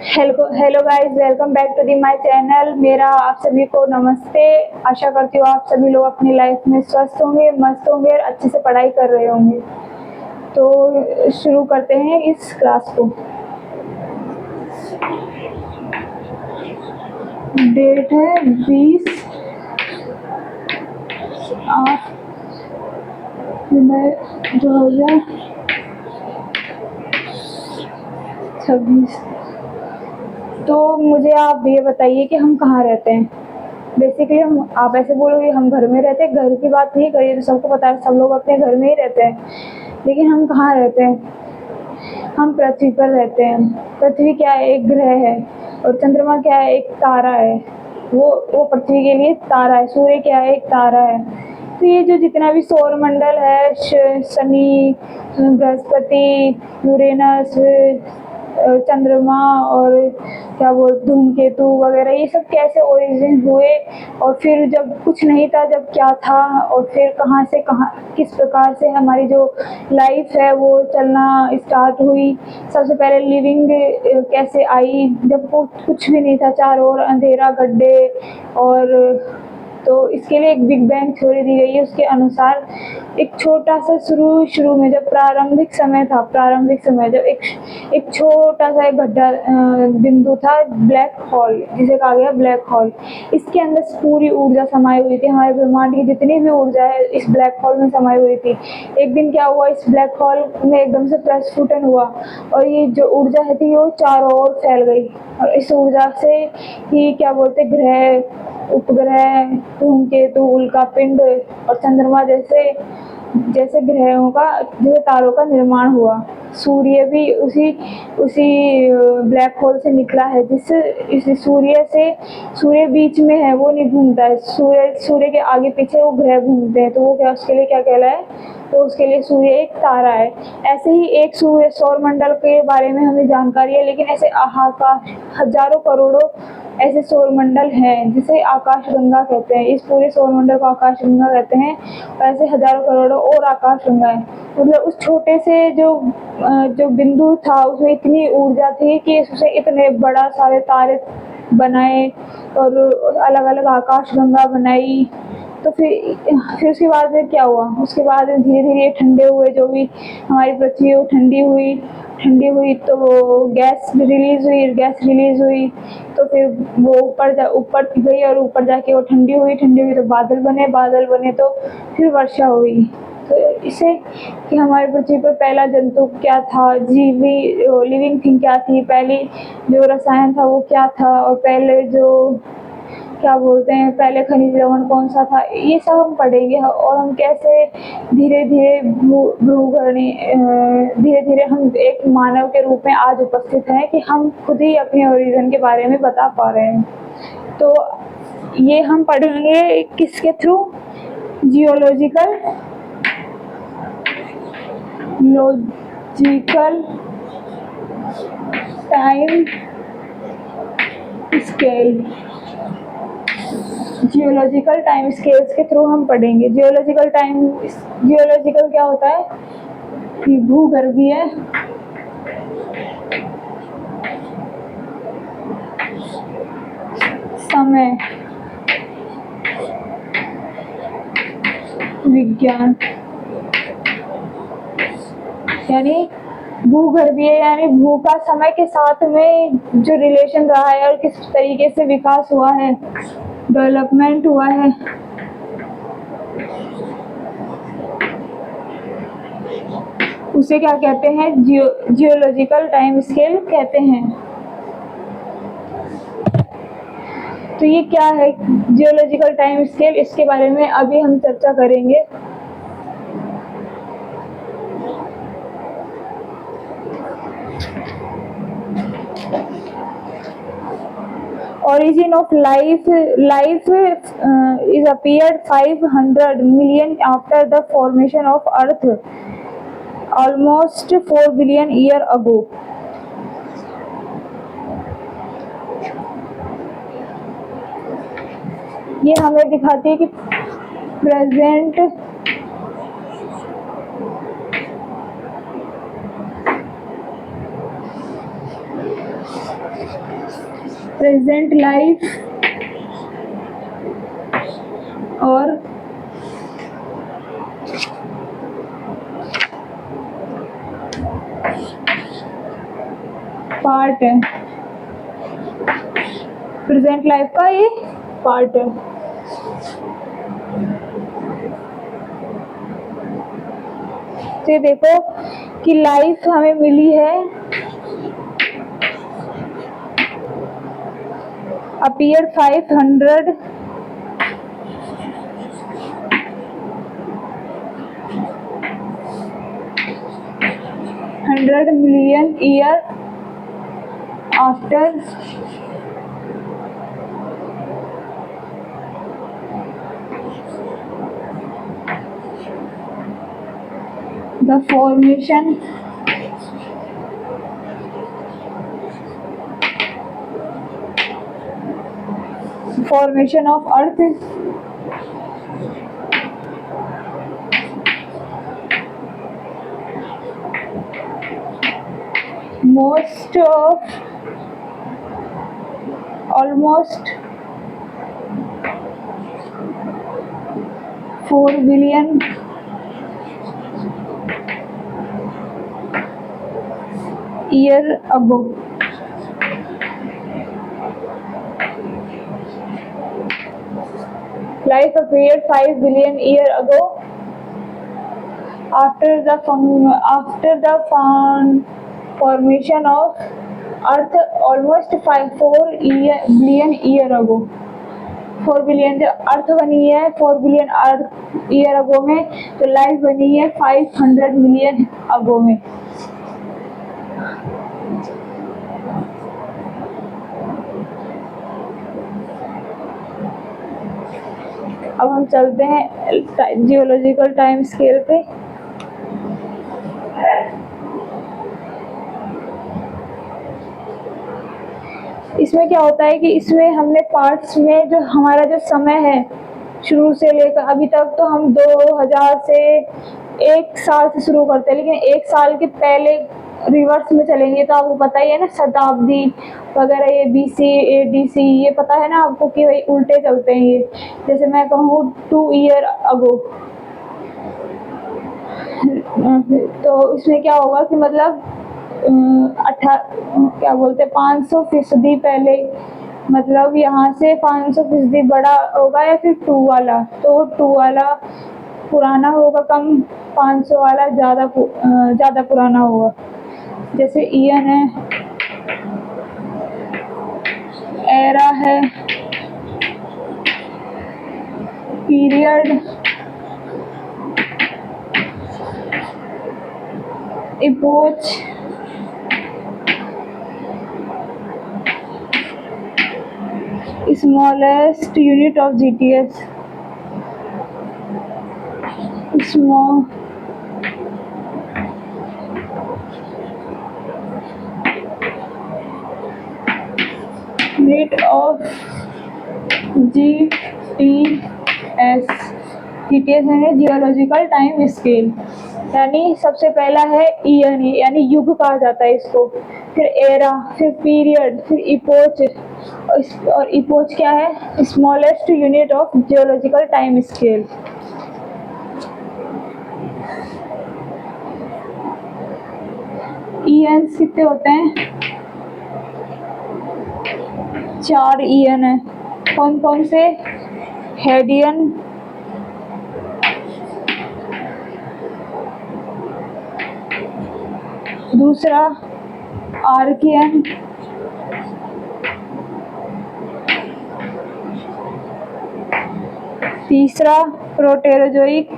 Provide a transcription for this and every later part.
Hello hello guys, welcome back to the my channel. मेरा आप सभी को नमस्ते। आशा करती हूँ आप सभी लोग अपनी लाइफ में स्वस्थ होंगे, मस्त होंगे और अच्छे से पढ़ाई कर रहे होंगे। तो शुरू करते हैं इस क्लास को। डेट है 20/8/2026। तो मुझे आप ये बताइए कि हम कहाँ रहते हैं। बेसिकली हम आप ऐसे बोलोगे हम घर में रहते हैं, घर की बात नहीं करिए तो सबको पता है सब लोग अपने घर में ही रहते हैं। लेकिन हम कहाँ रहते हैं? हम पृथ्वी पर रहते हैं। पृथ्वी क्या है? एक ग्रह है। और चंद्रमा क्या है? एक तारा है। वो पृथ्वी के लिए तारा है। सूर्य क्या है? एक तारा है। तो ये जो जितना भी सौर मंडल है, शनि, बृहस्पति, यूरेनस, चंद्रमा और क्या बोलते धूमकेतु वगैरह, ये सब कैसे ओरिजिन हुए और फिर जब कुछ नहीं था जब क्या था और फिर कहाँ से कहाँ किस प्रकार से हमारी जो लाइफ है वो चलना स्टार्ट हुई। सबसे पहले लिविंग कैसे आई जब कुछ भी नहीं था, चारों ओर अंधेरा, गड्ढे। और तो इसके लिए एक बिग बैंग थ्योरी दी गई है। उसके अनुसार एक छोटा सा शुरू में जब प्रारंभिक समय था, प्रारंभिक समय जब एक छोटा सा एक गड्ढा बिंदु था, ब्लैक होल जिसे कहा गया ब्लैक होल। इसके अंदर पूरी ऊर्जा समाई हुई थी। हमारे ब्रह्मांड की जितनी भी ऊर्जा है इस ब्लैक होल में समाई हुई थी। एक दिन क्या हुआ, इस ब्लैक होल में एकदम से प्रस्फुटन हुआ और ये जो ऊर्जा है थी वो चारों ओर फैल गई। और इस ऊर्जा से ही क्या बोलते ग्रह, उपग्रह, धूमकेतु, उल्कापिंड और चंद्रमा जैसे जैसे ग्रहों का, जैसे तारों का निर्माण हुआ। सूर्य भी उसी उसी ब्लैक होल से निकला है। इस सूर्य बीच में है, वो नहीं घूमता है। सूर्य के आगे पीछे वो ग्रह घूमते हैं। तो वो क्या, उसके लिए क्या कहलाए? तो उसके लिए सूर्य एक तारा है। ऐसे ही एक सौर मंडल के बारे में हमें जानकारी है, लेकिन ऐसे आकाश हजारों करोड़ों ऐसे सौर मंडल हैं जिसे आकाशगंगा कहते हैं। इस पूरे सौर मंडल को आकाशगंगा कहते हैं। और ऐसे हजारों करोड़ों और आकाशगंगा है। मतलब उस छोटे से जो बिंदु था उसमें इतनी ऊर्जा थी कि उसे इतने बड़ा सारे तारे बनाए और अलग अलग आकाशगंगा बनाई। तो फिर उसके बाद में क्या हुआ? उसके बाद धीरे धीरे ठंडे हुए, जो भी हमारी पृथ्वी है वो ठंडी हुई तो वो गैस रिलीज हुई। तो फिर वो ऊपर गई और ऊपर जाके वो ठंडी हुई तो बादल बने तो फिर वर्षा हुई। तो इसे कि हमारी पृथ्वी पर पहला जंतु क्या था, जीवी लिविंग थिंग क्या थी, पहली जो रसायन था वो क्या था, और पहले जो क्या बोलते हैं पहले खनिज लवण कौन सा था, ये सब हम पढ़ेंगे। और हम कैसे धीरे धीरे धीरे धीरे हम एक मानव के रूप में आज उपस्थित हैं कि हम खुद ही अपने ओरिजिन के बारे में बता पा रहे हैं। तो ये हम पढ़ेंगे किसके through? Geological time scale. Geological time scales के थ्रू हम पढ़ेंगे। जियोलॉजिकल क्या होता है कि भूगर्भीय समय विज्ञान, यानी भूगर्भीय यानी भू का समय के साथ में जो रिलेशन रहा है और किस तरीके से विकास हुआ है, डेवलपमेंट हुआ है, उसे क्या कहते हैं? जियोलॉजिकल टाइम स्केल कहते हैं। तो ये क्या है जियोलॉजिकल टाइम स्केल? इसके बारे में अभी हम चर्चा करेंगे। Origin of life is appeared 500 million after the formation of Earth, almost 4 billion year ago. ये हमें दिखाती है कि प्रेजेंट प्रेजेंट लाइफ और पार्ट है, प्रेजेंट लाइफ का ये पार्ट है। तो देखो कि लाइफ हमें मिली है appear 500 million year after the formation of earth, almost 4 billion year ago. Life appeared 5 billion year ago after the formation of Earth almost 4 billion year ago. 4 billion जो अर्थ बनी है 4 बिलियन अर्थ ईयर अगो में, तो life बनी है 500 million अगो में। अब हम चलते हैं जियोलॉजिकल टाइम स्केल पे। इसमें क्या होता है कि इसमें हमने पार्ट्स में जो हमारा जो समय है शुरू से लेकर अभी तक, तो हम 2000 से 1 साल से शुरू करते हैं, लेकिन 1 साल के पहले रिवर्स में चलेंगे तो आपको पता ही है ना, शताब्दी वगैरह, ये BC ADC ये पता है ना आपको कि भाई उल्टे चलते हैं ये। जैसे मैं कहूँ 2 ईयर अगो, तो इसमें क्या होगा कि मतलब 500% पहले, मतलब यहाँ से 500% बड़ा होगा या फिर 2 वाला, तो 2 वाला पुराना होगा कम, 500 वाला ज़्यादा पुराना होगा। जैसे ईयन है, एरा है, period, epoch, smallest unit of GTS, small unit of GTS। GTS है जियोलॉजिकल टाइम स्केल, यानी सबसे पहला है ईयन, यानी युग कहा जाता है इसको, फिर एरा, फिर पीरियड, फिर इपोच, और इपोच क्या है, smallest unit of geological time scale. Ian कितने होते हैं, 4 ईयन है। कौन कौन से, हेडियन, दूसरा आर्कियन, तीसरा प्रोटेरोजोइक,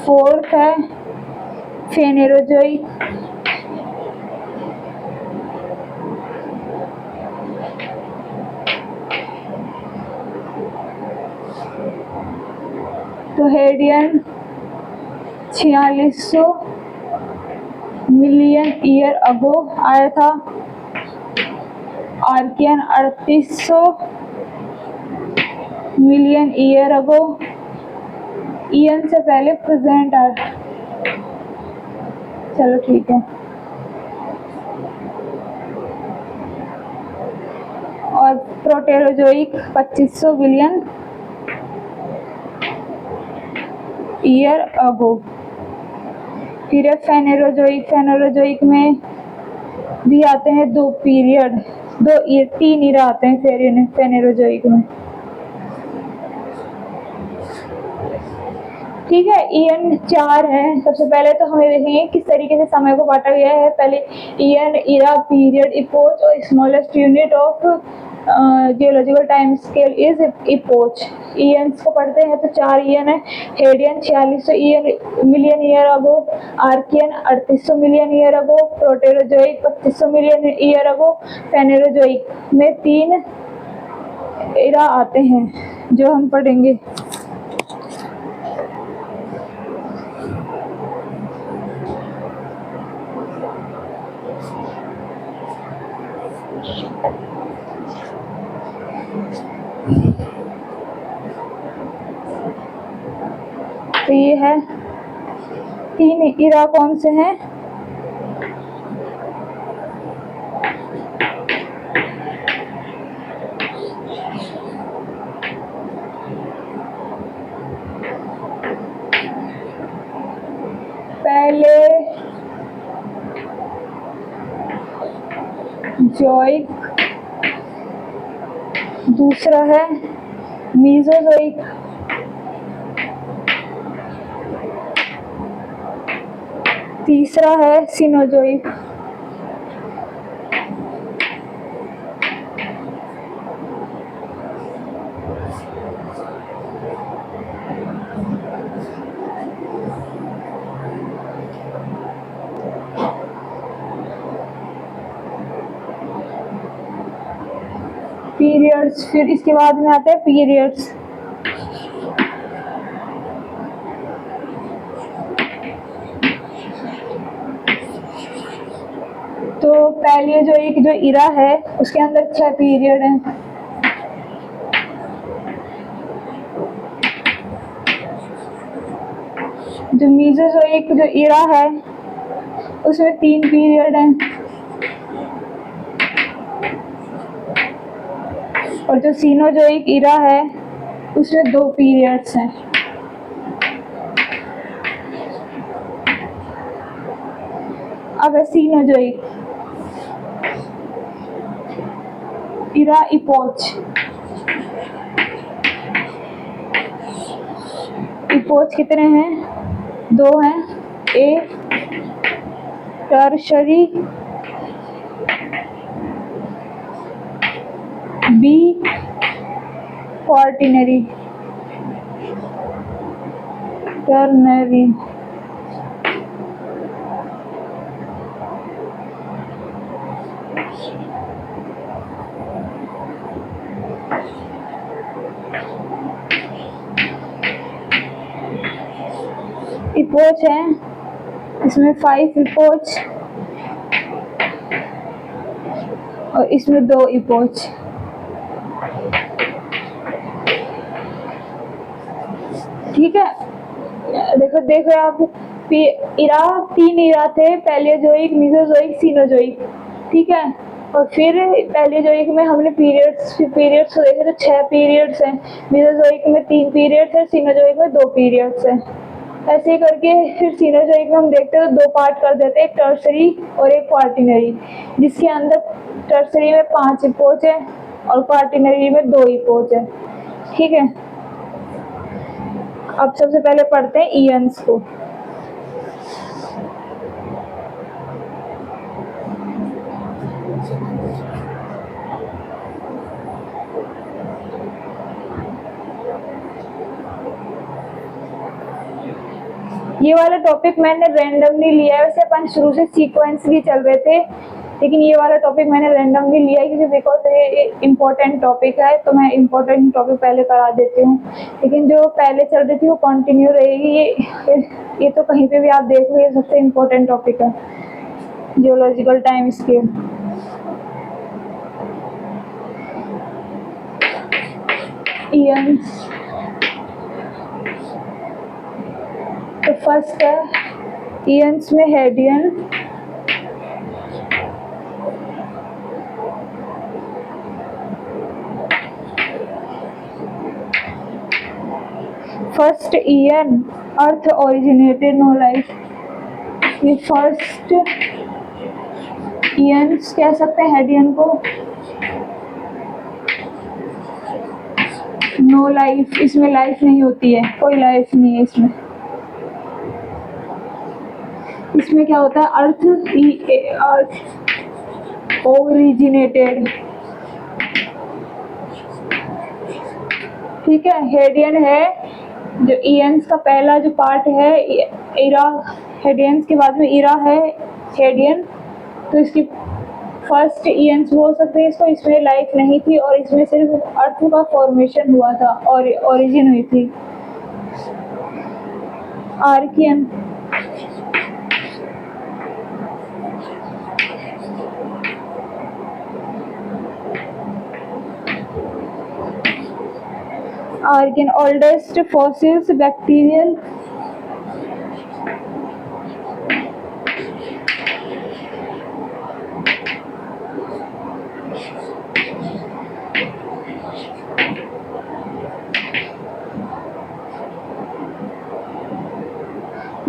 फोर्थ है फेनेरोजोइक, तो हेडियन 4600 मिलियन ईयर अगो आया था। Archean 3800 million year ago. Eon से पहले प्रेजेंट आ, चलो ठीक है। और प्रोटेरोजोइक 2500 बिलियन ईयर अगो। फिर है फेनेरोजोइक। फेनेरोजोइक में भी आते हैं दो पीरियड, तीन ईरा आते हैं फेनेरोजोइक में। ठीक है, ईयन 4 है। सबसे पहले तो हमें देखेंगे किस तरीके से समय को बांटा गया है। पहले ईयन, ईरा, पीरियड, इपोच और smallest unit of geological time scale is epoch. Eons को पढ़ते हैं तो 4 ईयन है। Hadean 4600 year million year ago, Archean 3800 million year ago, Proterozoic 2500 million year ago. Phanerozoic में 3 ईरा आते हैं जो हम पढ़ेंगे। तो ये है 3 ईरा कौन से हैं? पहले जोइक, दूसरा है मीसोजोइक, तीसरा है सिनोजोइक। पीरियड्स, फिर इसके बाद में आते हैं पीरियड्स। तो पहले जो एक जो इरा है उसके अंदर 6 पीरियड हैं। जो मीसोजोइक जो इरा है उसमें 3 पीरियड हैं। और जो सीनोजोइक इरा है उसमें 2 पीरियड्स हैं। अब है सीनोजोइक इरा, इपोच। इपोच कितने हैं? 2 हैं। A Tertiary, B Quaternary, ternary. Epoch है, इसमें 5 इपोच और इसमें 2 इपोच। ठीक है, देखो आप इरा 3 इरा थे, पैलियोजोइक, मीसोजोइक, सीनोजोइक। ठीक है, और फिर पैलियोजोइक में हमने पीरियड्स देखे तो 6 पीरियड्स हैं। मीसोजोइक में 3 पीरियड्स हैं, सीनोजोइक में 2 पीरियड्स हैं। ऐसे ही करके फिर सीनोजोइक में हम देखते हैं तो 2 पार्ट कर देते हैं, एक टर्सरी और एक क्वार्टिनरी, जिसके अंदर टर्सरी में 5 इपोच है और क्वार्टिनरी में 2 इपोच है। ठीक है, अब सबसे पहले पढ़ते हैं ईयन्स को। ये वाला टॉपिक मैंने रैंडमली लिया है। वैसे अपन शुरू से सीक्वेंसली चल रहे थे, लेकिन ये वाला टॉपिक मैंने रैंडमली लिया है क्योंकि बिकॉज ये इम्पोर्टेंट टॉपिक है, तो मैं इम्पोर्टेंट टॉपिक पहले करा देती हूँ। लेकिन जो पहले चल रही थी वो कंटिन्यू रहेगी। ये तो कहीं पे भी आप देख लो, ये सबसे इम्पोर्टेंट टॉपिक है, जियोलॉजिकल टाइम स्केल। ईयंस। तो फर्स्ट है ईयंस में हेडियन, फर्स्ट ईयन अर्थ ओरिजिनेटेड नो लाइफ। ये फर्स्ट ईयंस कह सकते हैं हेडियन को। नो लाइफ, इसमें लाइफ नहीं होती है, कोई लाइफ नहीं है इसमें। इसमें क्या होता है, अर्थ ओरिजिनेटेड, ठीक है। हेडियन है जो ईयंस का पहला जो पार्ट है, इरा, हेडियंस के बाद में इरा है हेडियन, तो इसकी फर्स्ट ईयंस बोल सकते हैं इसको। इसमें लाइफ नहीं थी और इसमें सिर्फ अर्थ का फॉर्मेशन हुआ था और ओरिजिन हुई थी। Archean, Archean oldest fossils bacterial,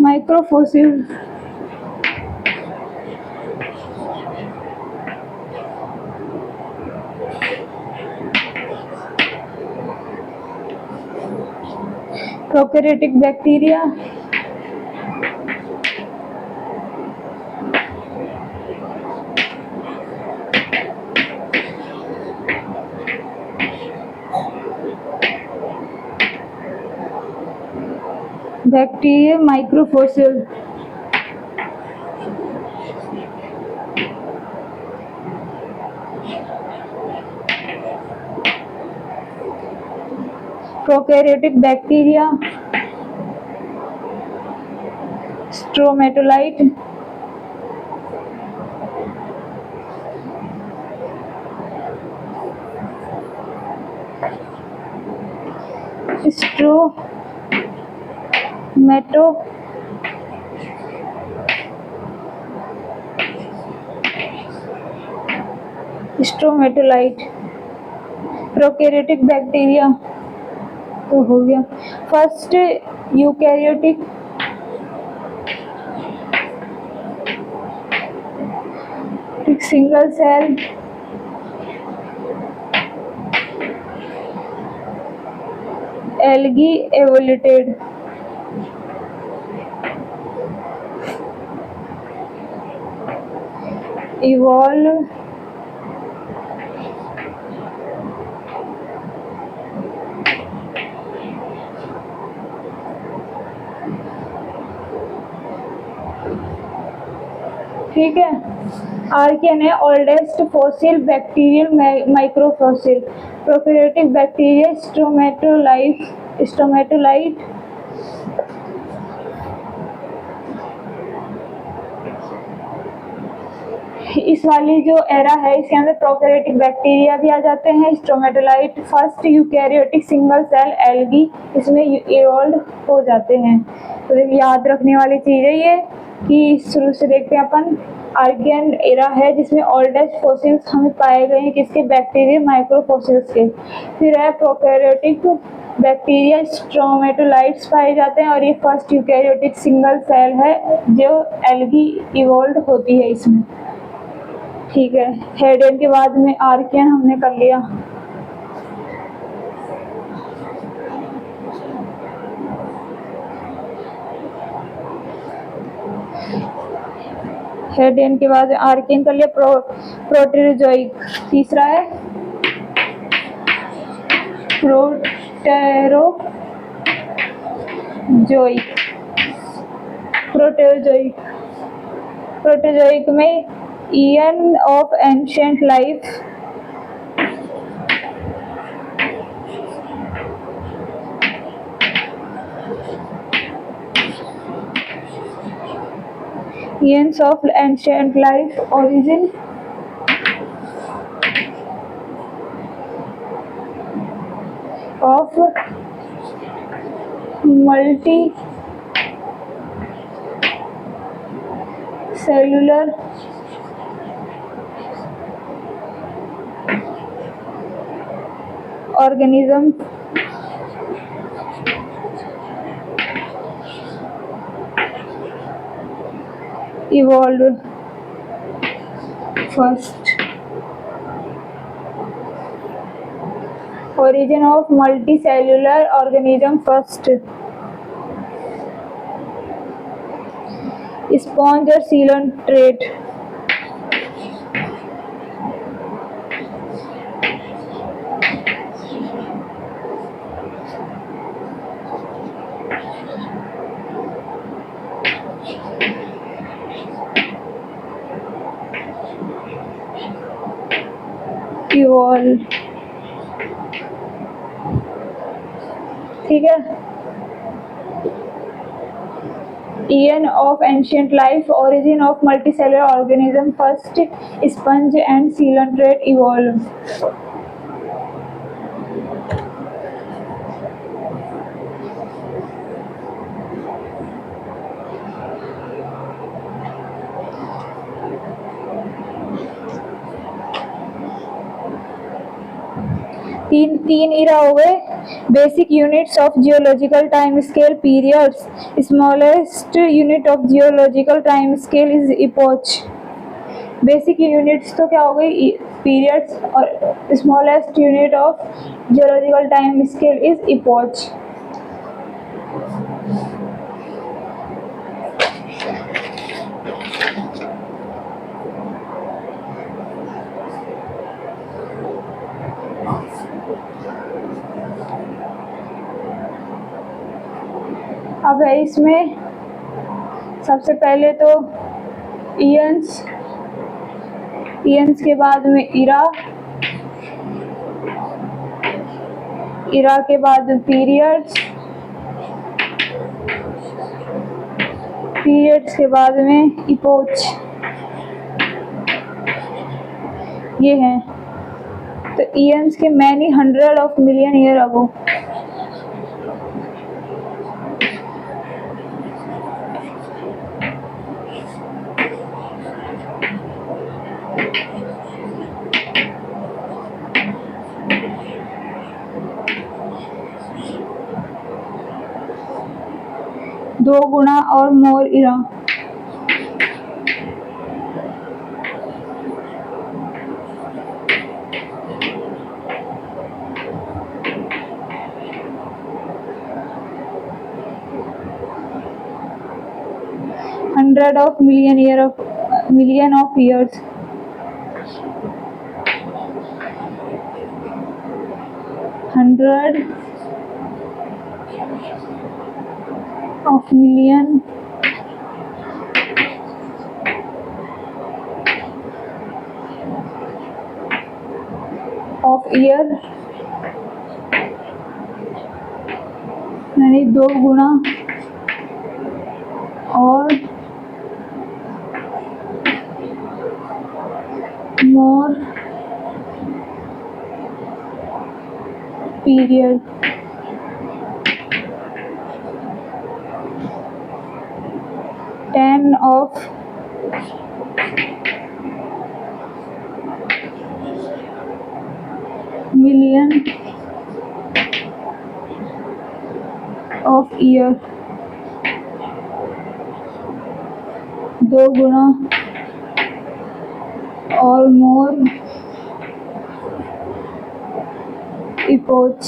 microfossil, prokaryotic bacteria, bacteria microfossil, prokaryotic bacteria, stromatolite, stromatolite, prokaryotic bacteria तो हो गया। First eukaryotic, single cell, algae evoluted, evolve, ठीक है। आर्कियन है oldest fossil bacterial microfossil, prokaryotic bacteria stromatolite, इस वाली जो era है इसके अंदर प्रोकैरियोटिक बैक्टीरिया भी आ जाते हैं, stromatolite. First eukaryotic single cell algae, इसमें इवॉल्व हो जाते हैं। तो याद रखने वाली चीज़ है ये कि शुरू से देखते हैं अपन, आर्कियन एरा है जिसमें ओल्डेस्ट फॉसिल्स हमें पाए गए हैं किसके, बैक्टीरिया माइक्रोफॉसिल्स के। फिर है प्रोकैरियोटिक बैक्टीरिया स्ट्रोमेटोलाइट्स पाए जाते हैं और ये फर्स्ट यूकैरियोटिक सिंगल सेल है जो एल्गी इवॉल्व होती है इसमें, ठीक है। हेडियन के बाद में आर्कियन हमने कर लिया। हेडियन के बाद आर्कियन कर लिया। प्रोटेरोजोइक तीसरा है, प्रोटेरोजोइक। प्रोटेरोजोइक में eon of ancient life, eons of ancient life, origin, of multicellular organism evolved first. Origin of multicellular organism first. Sponge or sealant trait. Evolve. ठीक है. Eon of ancient life. Origin of multicellular organism first. Sponge and sealant trait evolve. तीन इरा हो गए. Basic units of geological time scale periods. Smallest unit of geological time scale is epoch. Basic units तो क्या हो गई, periods, और smallest unit of geological time scale is epoch. अब है इसमें सबसे पहले तो ईयंस के बाद में इरा के बाद पीरियड्स के बाद में इपोच. ये है तो ईयंस के मैनी 100 ऑफ मिलियन ईयर अगो. दो गुना और मोर इरा. Hundred of million of years. Hundred of million of year यानी दो गुना और more period. Ten of million of year. दो गुना और मोर इपोच.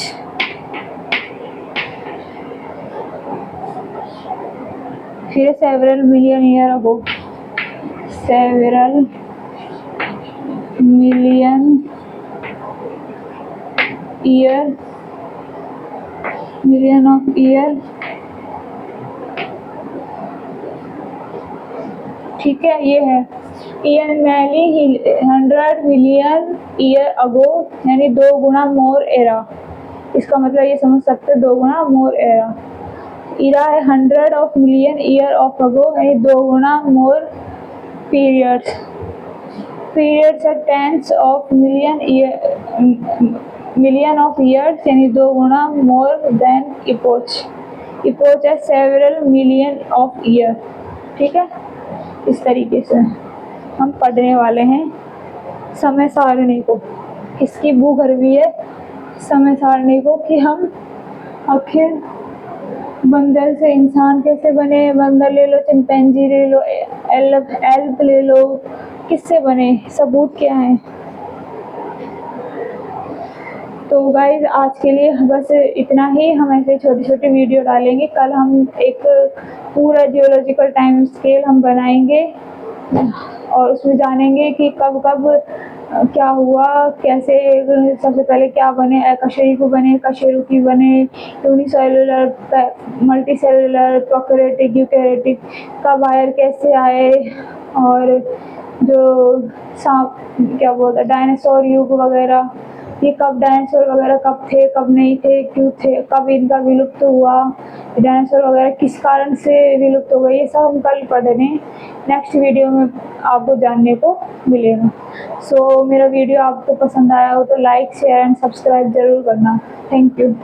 फिर several million year ago. Several million of year. ठीक है. ये है ईयर मैनी 100 मिलियन ईयर अगो यानी दो गुना मोर एरा. इसका मतलब ये समझ सकते 2 गुना मोर एरा. इरा है 100 of million year of ago यानी 2 गुना मोर पीरियड्स. पीरियड्स है tens of million year million of years यानी 2 गुना मोर देन इपोच। इपोच है सेवरल मिलियन ऑफ ईयर। ठीक है, इस तरीके से हम पढ़ने वाले हैं समय सारणी को। इसकी भूगर्भीय समय सारणी को कि हम आखिर बंदर से इंसान कैसे बने, बंदर ले लो, चिंपैंजी ले लो, एल्प ले लो, किससे बने, सबूत क्या है। तो गाइज आज के लिए बस इतना ही। हम ऐसे छोटी छोटी वीडियो डालेंगे। कल हम एक पूरा जियोलॉजिकल टाइम स्केल हम बनाएंगे और उसमें जानेंगे कि कब कब क्या हुआ, कैसे सबसे पहले क्या बने, अकशेरुकी बने, कशेरुकी बने, unicellular, multi cellular, prokaryotic, eukaryotic, कब वायर कैसे आए, और जो सांप क्या बोलते हैं डायनासोर युग वगैरह, ये कब डायनासोर वगैरह कब थे, कब नहीं थे, क्यों थे, कब इनका विलुप्त हुआ, डायनासोर वगैरह किस कारण से विलुप्त हो गए, ये सब हम कल पढ़ने नेक्स्ट वीडियो में आपको जानने को मिलेगा। सो मेरा वीडियो आपको पसंद आया हो तो लाइक, शेयर एंड सब्सक्राइब ज़रूर करना। Thank you.